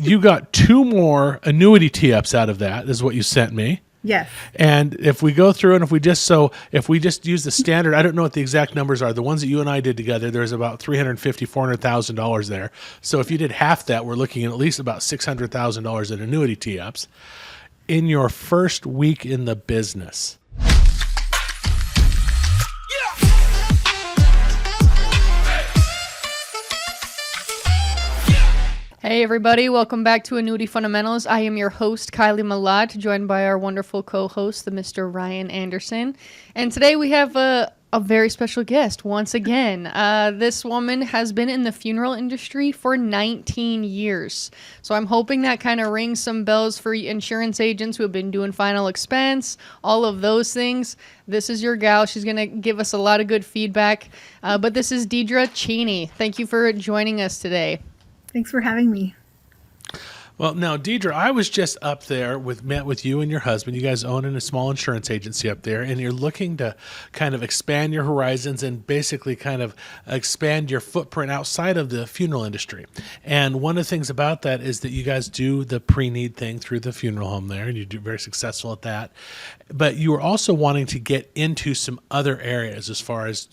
you got 2 more annuity tee-ups out of that, is what you sent me. Yes. And if we go through and if we just use the standard, I don't know what the exact numbers are. The ones that you and I did together, there's about $350,000-$400,000 there. So if you did half that, we're looking at least about $600,000 in annuity tee-ups in your first week in the business. Hey everybody, welcome back to Annuity Fundamentals. I am your host, Kylie Malat, joined by our wonderful co-host, the Mr. Ryan Anderson. And today we have a very special guest once again. This woman has been in the funeral industry for 19 years. So I'm hoping that kind of rings some bells for insurance agents who have been doing final expense, all of those things. This is your gal. She's going to give us a lot of good feedback. But this is Dedra Cheney. Thank you for joining us today. Thanks for having me. Well, now, Dedra, I was just up there met with you and your husband. You guys own a small insurance agency up there, and you're looking to kind of expand your horizons and basically kind of expand your footprint outside of the funeral industry. And one of the things about that is that you guys do the pre-need thing through the funeral home there, and you do very successful at that. But you are also wanting to get into some other areas as far as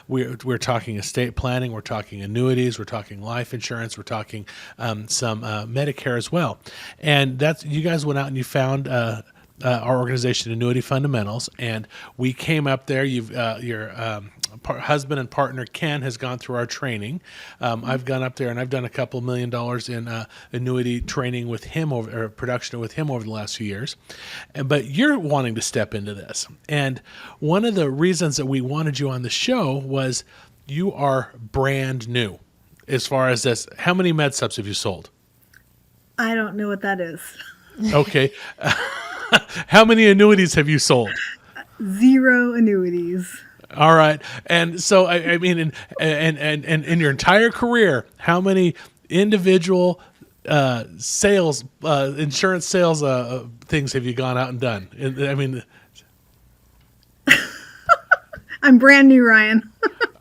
we're talking estate planning, we're talking annuities, we're talking life insurance, we're talking some Medicare as well. And that's, you guys went out and you found our organization, Annuity Fundamentals, and we came up there. Your husband and partner Ken has gone through our training. I've gone up there and I've done a couple $1 million in annuity training with him or production with him over the last few years. But you're wanting to step into this, and one of the reasons that we wanted you on the show was you are brand new as far as this. How many med subs have you sold? I don't know what that is. Okay. How many annuities have you sold? 0 annuities. All right. And so, I mean, and in your entire career, how many individual sales, insurance sales things have you gone out and done? I mean, I'm brand new, Ryan.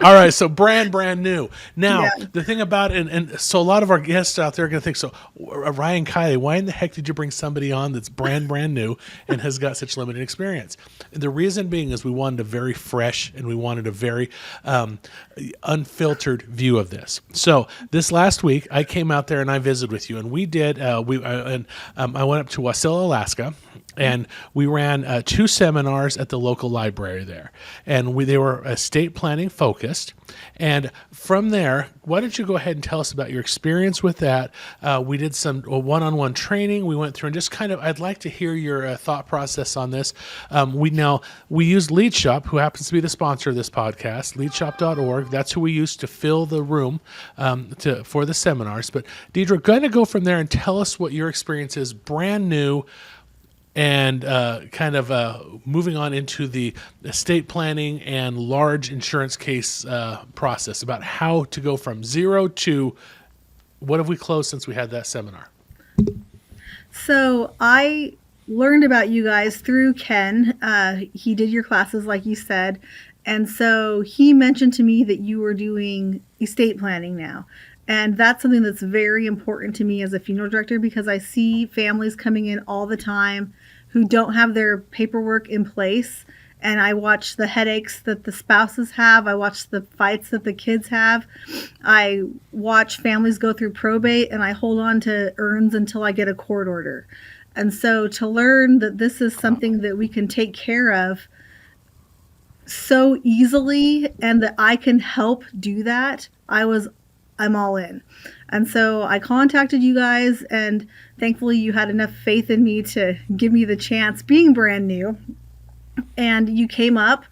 all right, so brand new. Now, Yeah. The thing about it, and so a lot of our guests out there are going to think, so Ryan, Kylie, why in the heck did you bring somebody on that's brand new and has got such limited experience? The reason being is we wanted a very fresh and we wanted a very unfiltered view of this. So this last week, I came out there and I visited with you, and we did. I went up to Wasilla, Alaska. And we ran 2 seminars at the local library there, and they were estate planning focused. And from there, why don't you go ahead and tell us about your experience with that? We did some one-on-one training. We went through and just kind of, I'd like to hear your thought process on this. We used Lead Shop, who happens to be the sponsor of this podcast, leadshop.org. That's who we used to fill the room for the seminars. But Dedra, going to go from there and tell us what your experience is, brand new, and kind of moving on into the estate planning and large insurance case process, about how to go from 0 to what have we closed since we had that seminar? So I learned about you guys through Ken. He did your classes, like you said. And so he mentioned to me that you were doing estate planning now. And that's something that's very important to me as a funeral director, because I see families coming in all the time who don't have their paperwork in place. And I watch the headaches that the spouses have. I watch the fights that the kids have. I watch families go through probate, and I hold on to urns until I get a court order. And so to learn that this is something that we can take care of so easily and that I can help do that, I'm all in. And so I contacted you guys, and thankfully you had enough faith in me to give me the chance, being brand new. And you came up,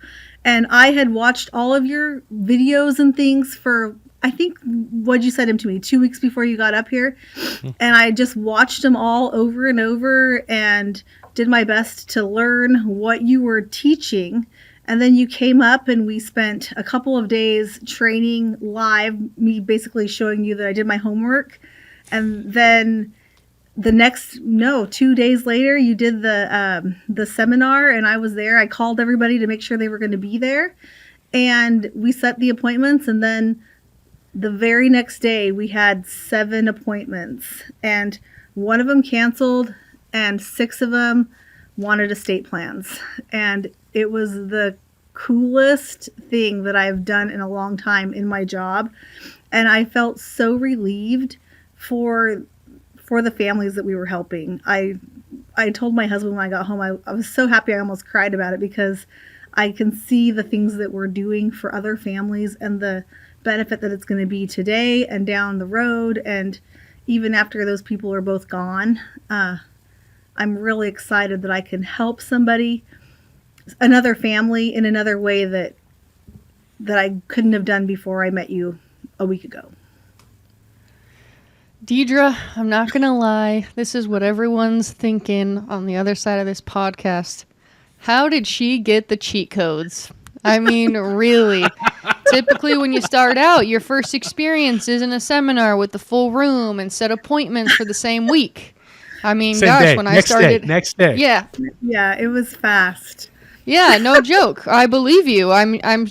and I had watched all of your videos and things for, I think, what'd you send them to me, 2 weeks before you got up here? And I just watched them all over and over and did my best to learn what you were teaching. And then you came up and we spent a couple of days training live, me basically showing you that I did my homework. And then 2 days later, you did the seminar, and I was there. I called everybody to make sure they were going to be there. And we set the appointments, and then the very next day we had 7 appointments. And one of them canceled, and 6 of them wanted estate plans. And it was the coolest thing that I've done in a long time in my job. And I felt so relieved for the families that we were helping. I told my husband when I got home, I was so happy I almost cried about it, because I can see the things that we're doing for other families and the benefit that it's going to be today and down the road. And even after those people are both gone, I'm really excited that I can help somebody, another family, in another way that I couldn't have done before I met you a week ago. Dedra, I'm not going to lie. This is what everyone's thinking on the other side of this podcast. How did she get the cheat codes? I mean, really. Typically, when you start out, your first experience is in a seminar with the full room and set appointments for the same week. I mean, Same gosh, day. when I started... Next day. Yeah. Yeah, it was fast. Yeah, no joke. I believe you.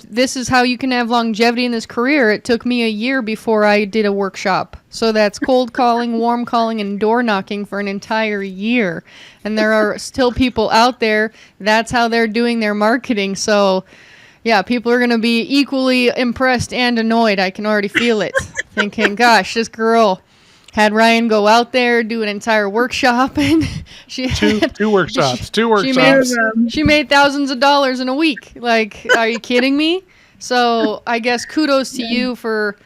This is how you can have longevity in this career. It took me a year before I did a workshop. So that's cold calling, warm calling, and door knocking for an entire year. And there are still people out there, that's how they're doing their marketing. So yeah, people are going to be equally impressed and annoyed. I can already feel it. Thinking, gosh, this girl had Ryan go out there, do an entire workshop, and she two workshops. She made thousands of dollars in a week. Like, are you kidding me? So I guess kudos to you for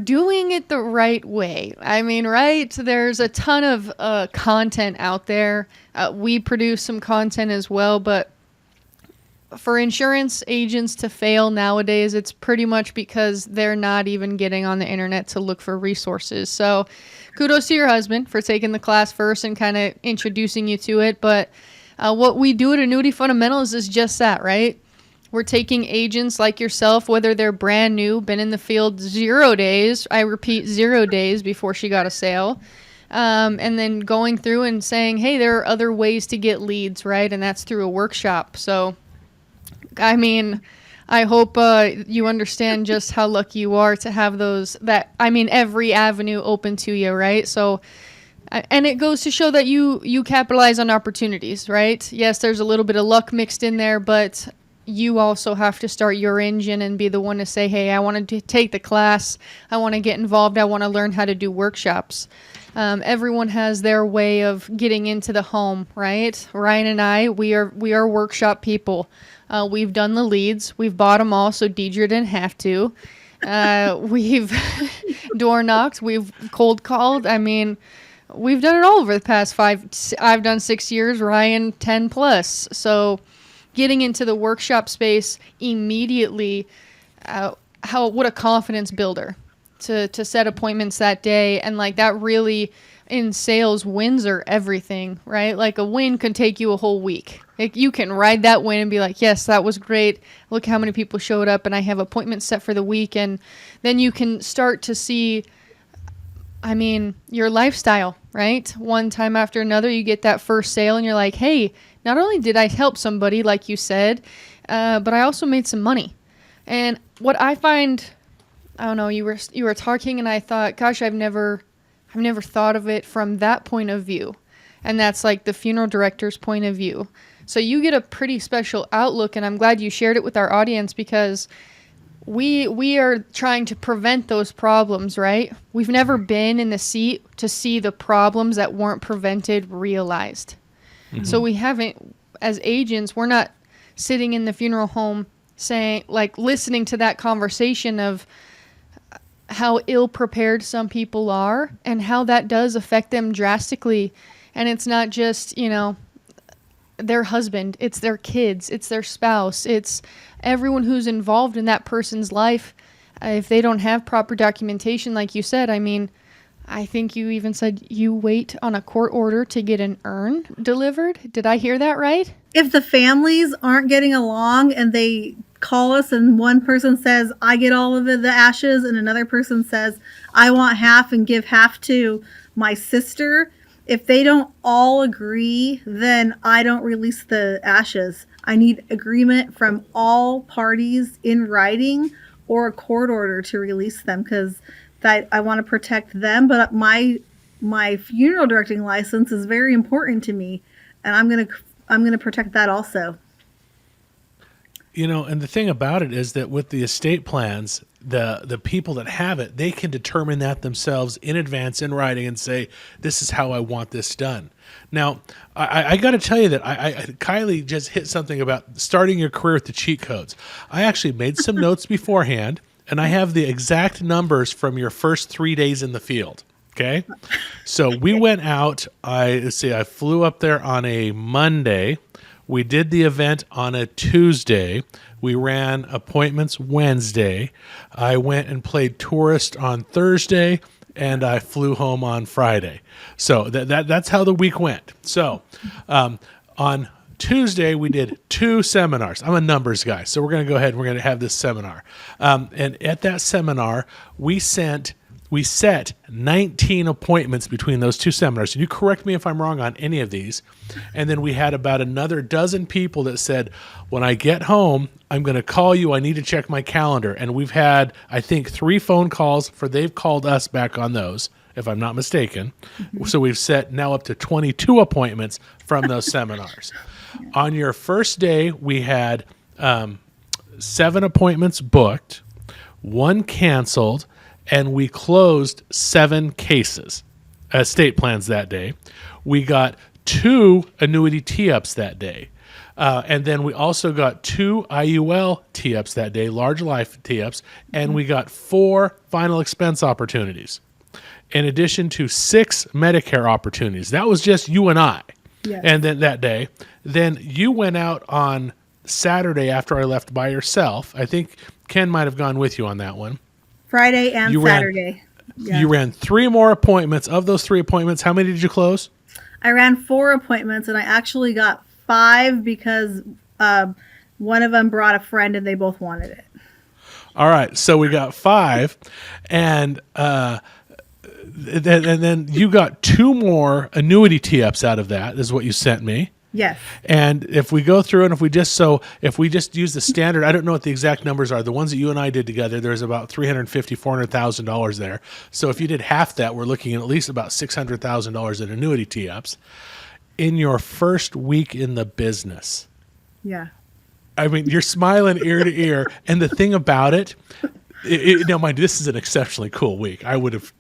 doing it the right way. I mean, right? There's a ton of content out there. We produce some content as well, but for insurance agents to fail nowadays, it's pretty much because they're not even getting on the internet to look for resources. So kudos to your husband for taking the class first and kind of introducing you to it. But what we do at Annuity Fundamentals is just that, right? We're taking agents like yourself, whether they're brand new, been in the field 0 days, I repeat, 0 days before she got a sale, and then going through and saying, hey, there are other ways to get leads, right? And that's through a workshop. So I mean, I hope you understand just how lucky you are to have every avenue open to you, right? So, and it goes to show that you capitalize on opportunities, right? Yes, there's a little bit of luck mixed in there, but you also have to start your engine and be the one to say, hey, I want to take the class. I want to get involved. I want to learn how to do workshops. Everyone has their way of getting into the home, right? Ryan and I, we are workshop people. We've done the leads. We've bought them all, so Dedra didn't have to. We've door knocked. We've cold called. I mean, we've done it all over the past 5. I've done 6 years. Ryan 10 plus. So getting into the workshop space immediately, what a confidence builder to set appointments that day. And like that really in sales, wins are everything, right? Like a win could take you a whole week. Like you can ride that win and be like, yes, that was great. Look how many people showed up and I have appointments set for the week. And then you can start to see, I mean, your lifestyle, right? One time after another, you get that first sale and you're like, hey, not only did I help somebody, like you said, but I also made some money. And what I find, I don't know, you were talking and I thought, gosh, I've never thought of it from that point of view. And that's like the funeral director's point of view. So you get a pretty special outlook, and I'm glad you shared it with our audience because we are trying to prevent those problems, right? We've never been in the seat to see the problems that weren't prevented realized. Mm-hmm. So we haven't, as agents, we're not sitting in the funeral home saying, like, listening to that conversation of how ill-prepared some people are and how that does affect them drastically. And it's not just, their husband, it's their kids, it's their spouse, it's everyone who's involved in that person's life. If they don't have proper documentation, like you said, I mean, I think you even said you wait on a court order to get an urn delivered. Did I hear that right? If the families aren't getting along and they call us and one person says, I get all of the ashes, and another person says, I want half and give half to my sister, if they don't all agree, then I don't release the ashes. I need agreement from all parties in writing or a court order to release them because I want to protect them. But my my funeral directing license is very important to me, and I'm gonna protect that also. And the thing about it is that with the estate plans, the people that have it, they can determine that themselves in advance in writing and say, this is how I want this done. Now, I got to tell you that Kylie just hit something about starting your career with the cheat codes. I actually made some notes beforehand, and I have the exact numbers from your first 3 days in the field. Okay. So we went out. I flew up there on a Monday. We did the event on a Tuesday. We ran appointments Wednesday. I went and played tourist on Thursday, and I flew home on Friday. So that's how the week went. So on Tuesday, we did 2 seminars. I'm a numbers guy, so we're going to go ahead and we're going to have this seminar. And at that seminar, we set 19 appointments between those 2 seminars. And you correct me if I'm wrong on any of these. And then we had about another dozen people that said, when I get home, I'm going to call you. I need to check my calendar. And we've had, I think, 3 phone calls they've called us back on those, if I'm not mistaken. Mm-hmm. So we've set now up to 22 appointments from those seminars. On your first day, we had 7 appointments booked, 1 canceled, and we closed 7 cases, estate plans that day. We got 2 annuity tee-ups that day. And then we also got 2 IUL tee-ups that day, large life tee-ups, and we got 4 final expense opportunities, in addition to 6 Medicare opportunities. That was just you and I. Yes. And then that day. Then you went out on Saturday after I left by yourself. I think Ken might have gone with you on that one. Friday and Saturday. You ran 3 more appointments. Of those 3 appointments, how many did you close? I ran 4 appointments, and I actually got 5 because one of them brought a friend, and they both wanted it. All right, so we got 5, and then you got 2 more annuity tee-ups out of that, is what you sent me. Yes. And if we go through and if we just use the standard, I don't know what the exact numbers are. The ones that you and I did together, there's about $350,000-$400,000 there. So if you did half that, we're looking at least about $600,000 in annuity tee-ups in your first week in the business. Yeah. I mean, you're smiling ear to ear. And the thing about it, now mind you, this is an exceptionally cool week. I would have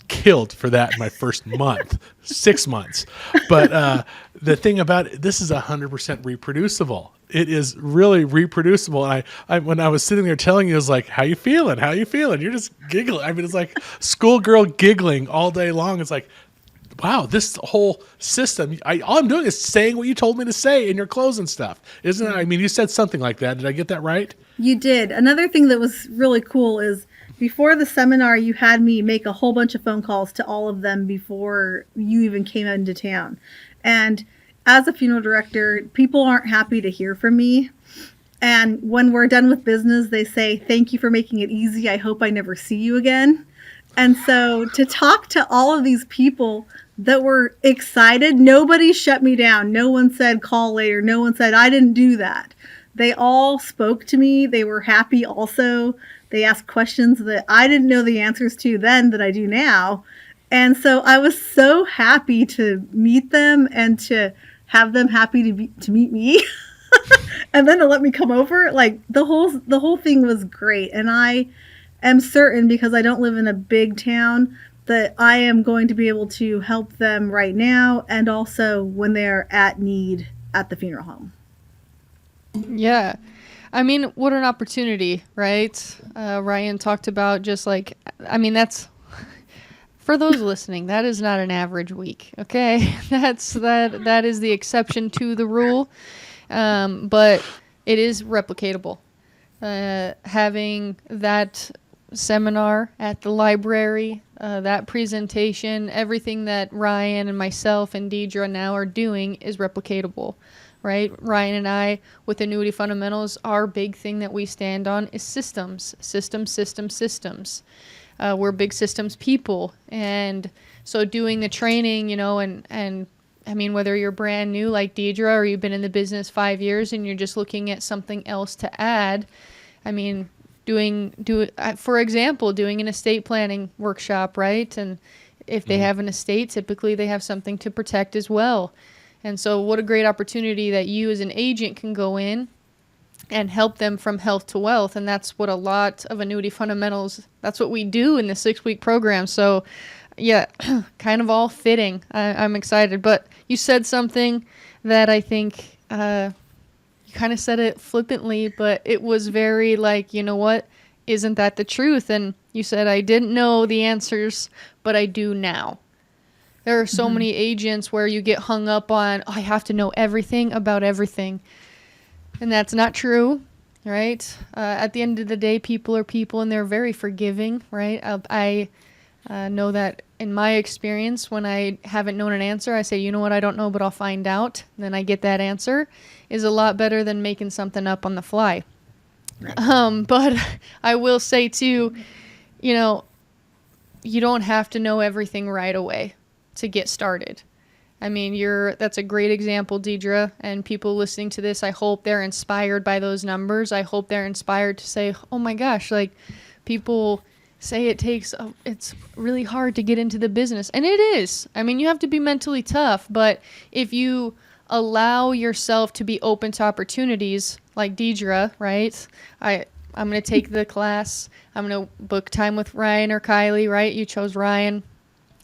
killed for that in my first month, 6 months. But the thing about it, this is 100% reproducible. It is really reproducible. And I when I was sitting there telling you, I was like, how you feeling? How you feeling? You're just giggling. I mean, it's like schoolgirl giggling all day long. It's like, wow, this whole system, all I'm doing is saying what you told me to say in your closing stuff. Isn't it? I mean, you said something like that. Did I get that right? You did. Another thing that was really cool is before the seminar, you had me make a whole bunch of phone calls to all of them before you even came into town. And as a funeral director, people aren't happy to hear from me. And when we're done with business, they say, thank you for making it easy. I hope I never see you again. And so to talk to all of these people that were excited, nobody shut me down. No one said call later. No one said I didn't do that. They all spoke to me. They were happy also. They asked questions that I didn't know the answers to then that I do now. And so I was so happy to meet them and to have them happy to meet me. And then to let me come over. Like the whole thing was great. And I am certain, because I don't live in a big town, that I am going to be able to help them right now and also when they're at need at the funeral home. Yeah. I mean, what an opportunity, right? Ryan talked about just like, I mean, that's, for those listening, that is not an average week, okay? That is the exception to the rule, but it is replicatable. Having that seminar at the library, that presentation, everything that Ryan and myself and Dedra now are doing is replicatable. Right? Ryan and I, with Annuity Fundamentals, our big thing that we stand on is systems. We're big systems people. And so doing the training, and I mean, whether you're brand new like Dedra or you've been in the business 5 years and you're just looking at something else to add, I mean, for example, doing an estate planning workshop, right? And if they have an estate, typically they have something to protect as well. And so what a great opportunity that you as an agent can go in and help them from health to wealth. And that's what a lot of Annuity Fundamentals, that's what we do in the 6-week program. So yeah, kind of all fitting. I'm excited. But you said something that I think you kind of said it flippantly, but it was very like, you know what? Isn't that the truth? And you said, I didn't know the answers, but I do now. There are so many agents where you get hung up on, oh, I have to know everything about everything. And that's not true, right? At the end of the day, people are people and they're very forgiving, right? I know that in my experience, when I haven't known an answer, I say, you know what, I don't know, but I'll find out. And then I get that answer is a lot better than making something up on the fly. Right. But I will say too, you know, you don't have to know everything right away to get started. I mean, that's a great example, Dedra, and people listening to this, I hope they're inspired by those numbers. I hope they're inspired to say, oh my gosh, like people say it's really hard to get into the business. And it is. I mean, you have to be mentally tough, but if you allow yourself to be open to opportunities like Dedra, right? I'm going to take the class. I'm going to book time with Ryan or Kylie, right? You chose Ryan.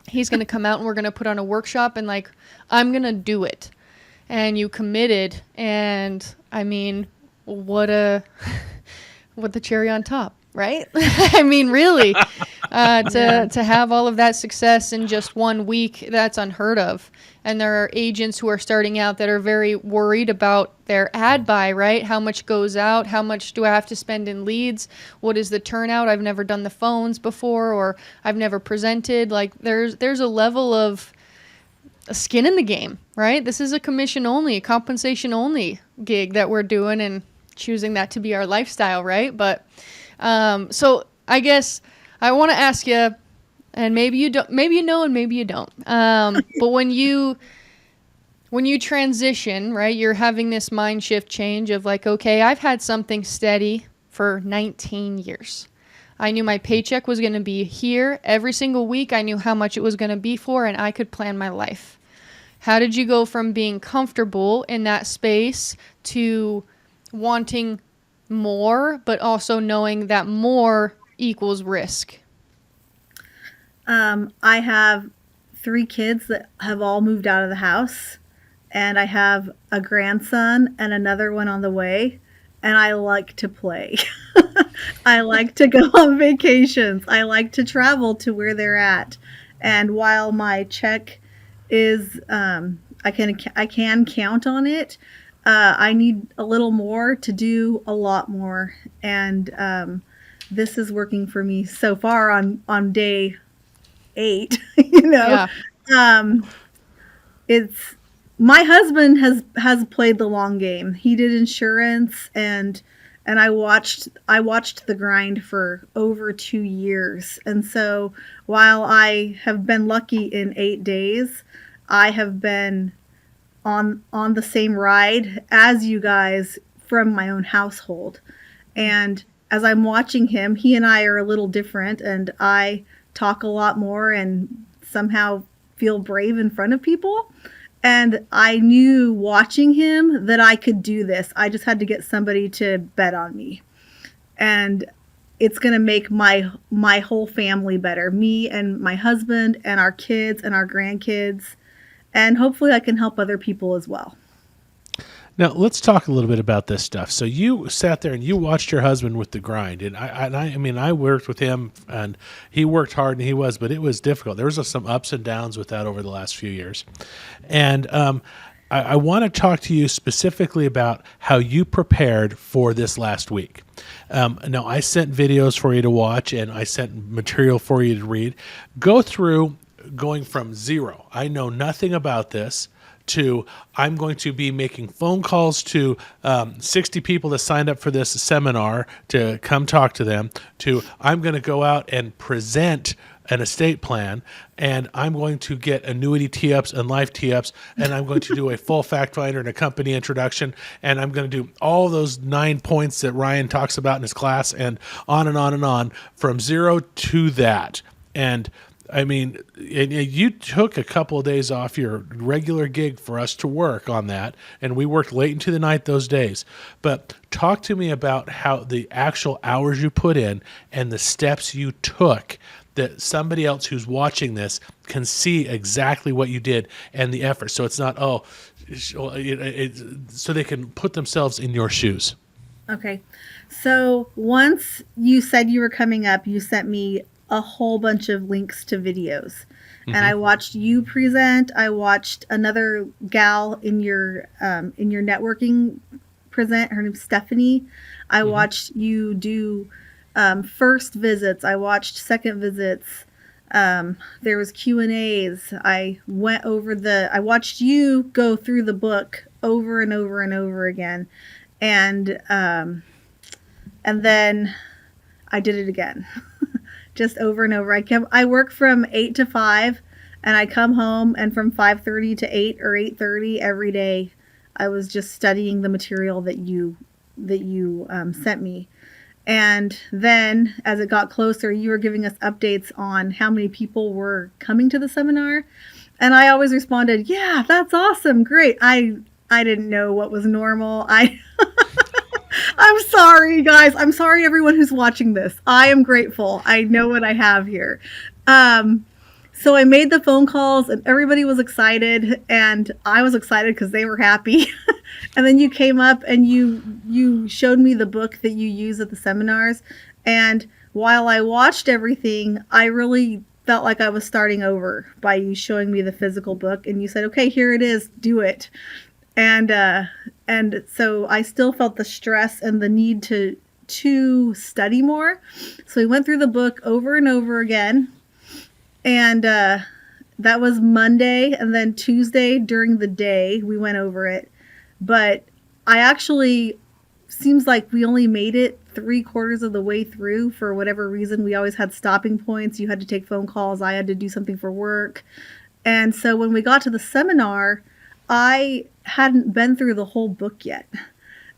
He's going to come out and we're going to put on a workshop and like, I'm going to do it. And you committed. And I mean, what the cherry on top, right? I mean, really, to have all of that success in just 1 week, that's unheard of. And there are agents who are starting out that are very worried about their ad buy, right? How much goes out? How much do I have to spend in leads? What is the turnout? I've never done the phones before, or I've never presented. Like there's a level of skin in the game, right? This is a commission only, a compensation only gig that we're doing and choosing that to be our lifestyle, right? But so I guess I want to ask you, and maybe you don't, maybe you know, and maybe you don't. But when you transition, right, you're having this mind shift change of like, okay, I've had something steady for 19 years. I knew my paycheck was going to be here every single week. I knew how much it was going to be for, and I could plan my life. How did you go from being comfortable in that space to wanting more, but also knowing that more equals risk? I have 3 kids that have all moved out of the house, and I have a grandson and another one on the way, and I like to play. I like to go on vacations. I like to travel to where they're at. And while my check is, I can count on it, I need a little more to do a lot more. And this is working for me so far on day 8, you know. Yeah. It's my husband has played the long game. He did insurance, and I watched the grind for over 2 years. And so while I have been lucky in 8 days, I have been on the same ride as you guys from my own household. And as I'm watching him, he and I are a little different, and I talk a lot more and somehow feel brave in front of people. And I knew watching him that I could do this. I just had to get somebody to bet on me. And it's going to make my whole family better. Me and my husband and our kids and our grandkids. And hopefully I can help other people as well. Now, let's talk a little bit about this stuff. So you sat there and you watched your husband with the grind. And I mean, I worked with him, and he worked hard, and but it was difficult. There was some ups and downs with that over the last few years. And I want to talk to you specifically about how you prepared for this last week. Now, I sent videos for you to watch, and I sent material for you to read. Go through going from zero, I know nothing about this, to I'm going to be making phone calls to 60 people that signed up for this seminar to come talk to them, to I'm going to go out and present an estate plan, and I'm going to get annuity tee-ups and life tee-ups, and I'm going to do a full fact finder and a company introduction, and I'm going to do all those 9 points that Ryan talks about in his class, and on and on and on, from zero to that. And I mean, and you took a couple of days off your regular gig for us to work on that, and we worked late into the night those days. But talk to me about how the actual hours you put in and the steps you took that somebody else who's watching this can see exactly what you did and the effort. So it's not, so they can put themselves in your shoes. Okay. So once you said you were coming up, you sent me a whole bunch of links to videos. And I watched you present. I watched another gal in your networking present. Her name's Stephanie. I watched you do first visits. I watched second visits. There was Q&As. I watched you go through the book over and over and over again. And then I did it again, just over and over. I work from 8 to 5, and I come home, and from 5:30 to 8 or 8:30 every day, I was just studying the material that you sent me. And then as it got closer, you were giving us updates on how many people were coming to the seminar. And I always responded, yeah, that's awesome. Great. I didn't know what was normal. I'm sorry, guys. I'm sorry, everyone who's watching this. I am grateful. I know what I have here. So I made the phone calls, and everybody was excited, and I was excited because they were happy. And then you came up and you showed me the book that you use at the seminars. And while I watched everything, I really felt like I was starting over by you showing me the physical book. And you said, okay, here it is. Do it. And so I still felt the stress and the need to study more. So we went through the book over and over again. And that was Monday. And then Tuesday during the day, we went over it. But seems like we only made it 3/4 of the way through for whatever reason. We always had stopping points. You had to take phone calls. I had to do something for work. And so when we got to the seminar, I hadn't been through the whole book yet.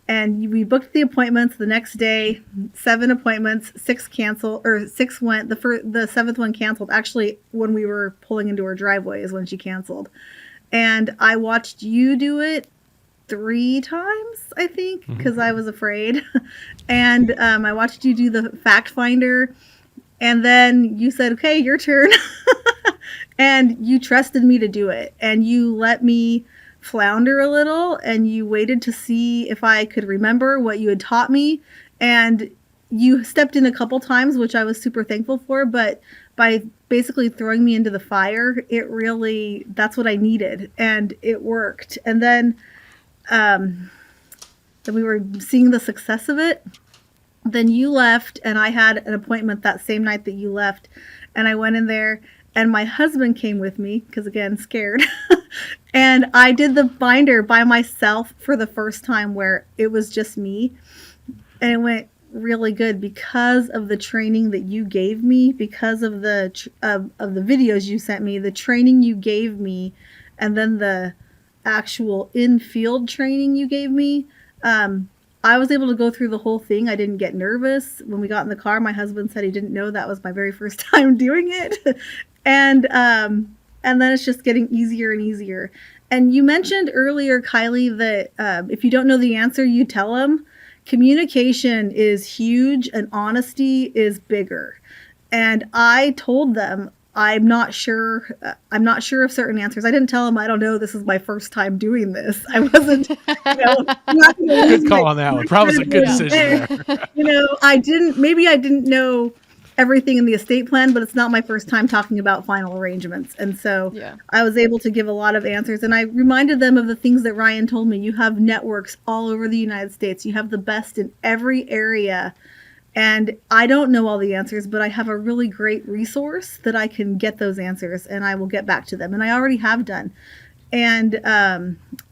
And we booked the appointments the next day, 7 appointments, 6 canceled, or 6 went. The 7th one canceled. Actually, when we were pulling into her driveway is when she canceled. And I watched you do it 3 times, I think, because I was afraid. And I watched you do the fact finder. And then you said, okay, your turn. And you trusted me to do it. And you let me flounder a little, and you waited to see if I could remember what you had taught me. And you stepped in a couple times, which I was super thankful for. But by basically throwing me into the fire, that's what I needed. And it worked. And then we were seeing the success of it. Then you left, and I had an appointment that same night that you left. And I went in there, and my husband came with me because, again, scared. And I did the binder by myself for the first time, where it was just me. And it went really good because of the training that you gave me, because of the videos you sent me, the training you gave me, and then the actual in-field training you gave me. I was able to go through the whole thing. I didn't get nervous. When we got in the car, my husband said he didn't know that was my very first time doing it. And then it's just getting easier and easier. And you mentioned earlier, Kylie, that if you don't know the answer, you tell them. Communication is huge and honesty is bigger. And I told them, I'm not sure of certain answers. I didn't tell them, I don't know, this is my first time doing this. I wasn't, good call on that one. Probably a good decision there. I didn't know everything in the estate plan, but it's not my first time talking about final arrangements. And so I was able to give a lot of answers. And I reminded them of the things that Ryan told me. You have networks all over the United States. You have the best in every area. And I don't know all the answers, but I have a really great resource that I can get those answers, and I will get back to them. And I already have done. And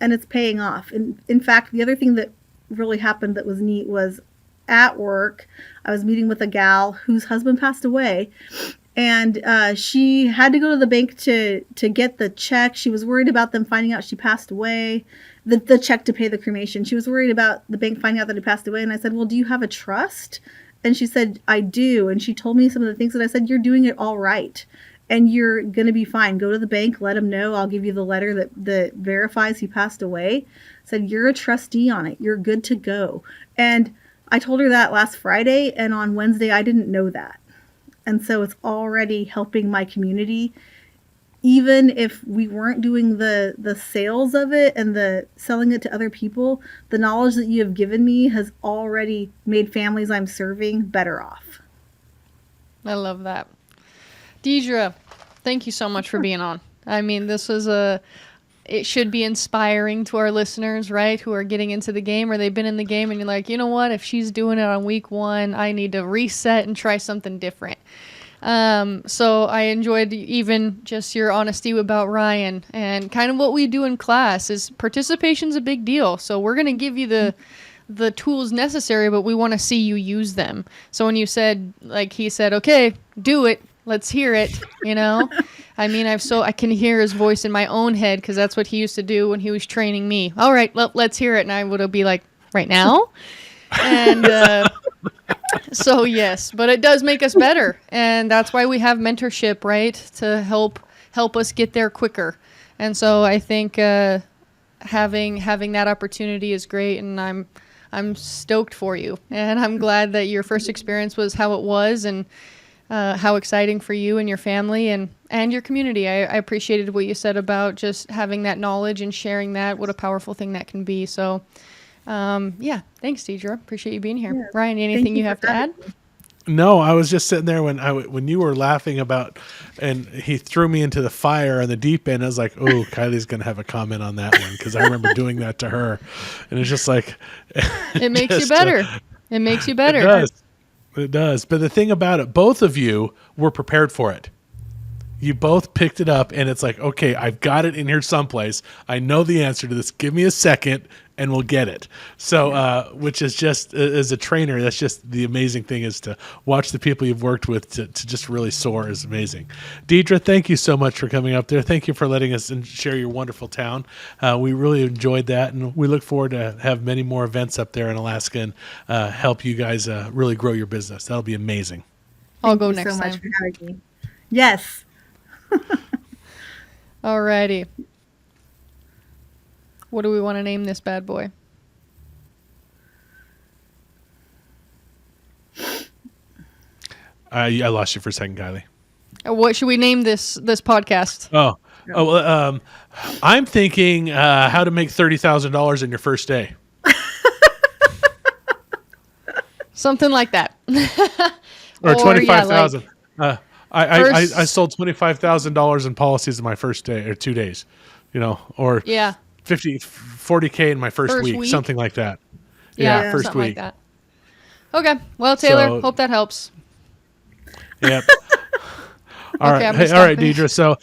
it's paying off. And in fact, the other thing that really happened that was neat was at work, I was meeting with a gal whose husband passed away, and she had to go to the bank to get the check. She was worried about them finding out she passed away, the check to pay the cremation. She was worried about the bank finding out that he passed away. And I said, well, do you have a trust? And she said, I do. And she told me some of the things that I said, you're doing it all right. and you're going to be fine. Go to the bank, let him know. I'll give you the letter that verifies he passed away. Said, you're a trustee on it. You're good to go. And I told her that last Friday, and on Wednesday, I didn't know that. And so it's already helping my community. Even if we weren't doing the sales of it and the selling it to other people, the knowledge that you have given me has already made families I'm serving better off. I love that. Dedra, thank you so much for being on. I mean, it should be inspiring to our listeners, right, who are getting into the game or they've been in the game and you're like, you know what, if she's doing it on week 1, I need to reset and try something different. So I enjoyed even just your honesty about Ryan, and kind of what we do in class is participation's a big deal. So we're going to give you the tools necessary, but we want to see you use them. So when you said, like he said, okay, do it, let's hear it, you know, I mean, I can hear his voice in my own head, because that's what he used to do when he was training me. All right, let's hear it. And I would be like, right now? And so yes, but it does make us better, and that's why we have mentorship, right? To help us get there quicker. And so I think having that opportunity is great, and I'm stoked for you, and I'm glad that your first experience was how it was, and how exciting for you and your family and your community. I appreciated what you said about just having that knowledge and sharing that. What a powerful thing that can be. So. Yeah, thanks, Dedra. Appreciate you being here. Yeah. Ryan, anything you have to add? No, I was just sitting there when you were laughing about, and he threw me into the fire on the deep end. I was like, oh, Kylie's going to have a comment on that one, because I remember doing that to her, and it's just like, it makes you better. It makes you better. It does. But the thing about it, both of you were prepared for it. You both picked it up, and it's like, okay, I've got it in here someplace. I know the answer to this. Give me a second, and we'll get it. So, which is just, as a trainer, that's just the amazing thing, is to watch the people you've worked with to just really soar is amazing. Dedra, thank you so much for coming up there. Thank you for letting us share your wonderful town. We really enjoyed that, and we look forward to have many more events up there in Alaska and help you guys really grow your business. That'll be amazing. I'll go next time. Thank you so much for having me. Yes. Alrighty. What do we want to name this bad boy? I lost you for a second, Kylie. What should we name this podcast? I'm thinking how to make $30,000 in your first day. Something like that. Or 25,000. I sold $25,000 in policies in my first day or 2 days, or 40K in my first week, something like that. Yeah, first week. Like that. Okay. Well, Taylor, hope that helps. Yep. All right, Dedra. So